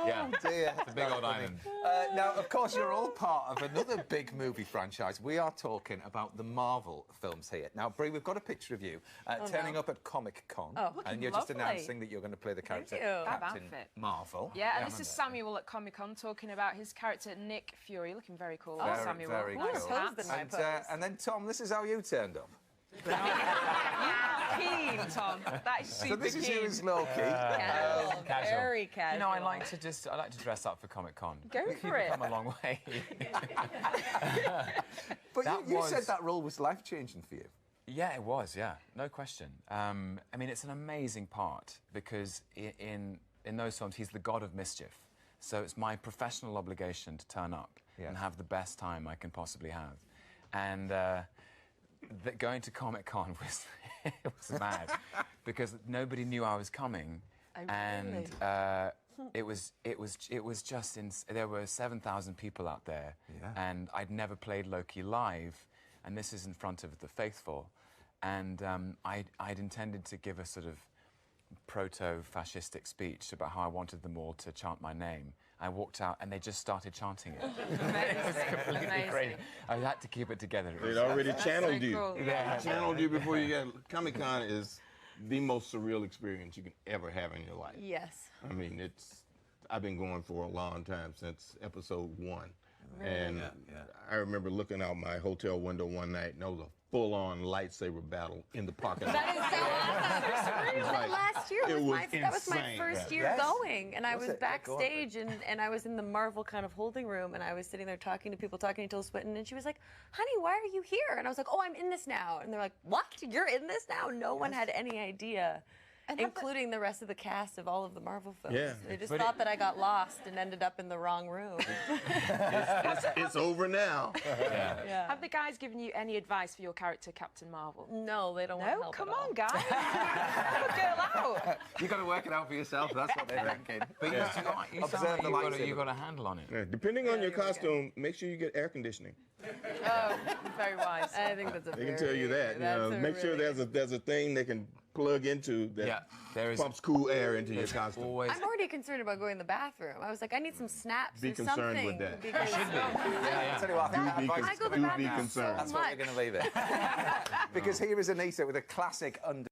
Yeah, dear. It's a big old island. Now, of course, you're all part of another big movie franchise. We are talking about the Marvel films here. Now, Brie, we've got a picture of you turning up at Comic-Con. Oh, and you're just lovely. announcing that you're going to play the character Captain Marvel. Yeah, and this is Samuel at Comic-Con talking about his character Nick Fury, looking very cool. Samuel. Very cool. And then, Tom, this is how you turned up. Keen, Tom. That is super So this is you keen. as Loki. Casual. Very casual. You know, I like to dress up for Comic-Con. Go for it. Come a long way. But you said that role was life-changing for you. Yeah, it was. Yeah, no question. I mean, it's an amazing part because in those films, he's the god of mischief. So it's my professional obligation to turn up and have the best time I can possibly have. And going to Comic-Con was was mad because nobody knew I was coming, and it was just there were 7,000 people out there, and I'd never played Loki live, and this is in front of the faithful, and I'd intended to give a sort of proto-fascistic speech about how I wanted them all to chant my name. I walked out and they just started chanting it. It was completely crazy. I had to keep it together. They'd already channeled you. Cool. Yeah. Channeled you before you got... Comic-Con is the most surreal experience you can ever have in your life. Yes. I mean, I've been going for a long time, since episode 1. Really? And I remember looking out my hotel window one night and there was a full-on lightsaber battle in the parking lot. That is so awesome. Last year that was my first year going, and I was backstage, and I was in the Marvel kind of holding room, and I was sitting there talking to people, talking to Tilda Swinton, and she was like, "Honey, why are you here?" And I was like, "Oh, I'm in this now." And they're like, "What? You're in this now?" No one had any idea. Including the rest of the cast of all of the Marvel films. Yeah. They just thought that I got lost and ended up in the wrong room. It's over now. Have the guys given you any advice for your character, Captain Marvel? No, they don't want to help come at all. on, guys. Help a girl out. You've got to work it out for yourself, that's what they're thinking. But you sound like you've got a handle on it. Yeah, depending on your costume, make sure you get air conditioning. Oh, very wise. I think that's a They can tell you that. You know, make sure there's a thing they can plug into that pumps cool air into your costume. I'm already concerned about going to the bathroom. I was like, I need some snaps Be or concerned something. with that. Because Tell you what, I go to the bathroom so that's what we're going to leave it. Because here is Anita with a classic under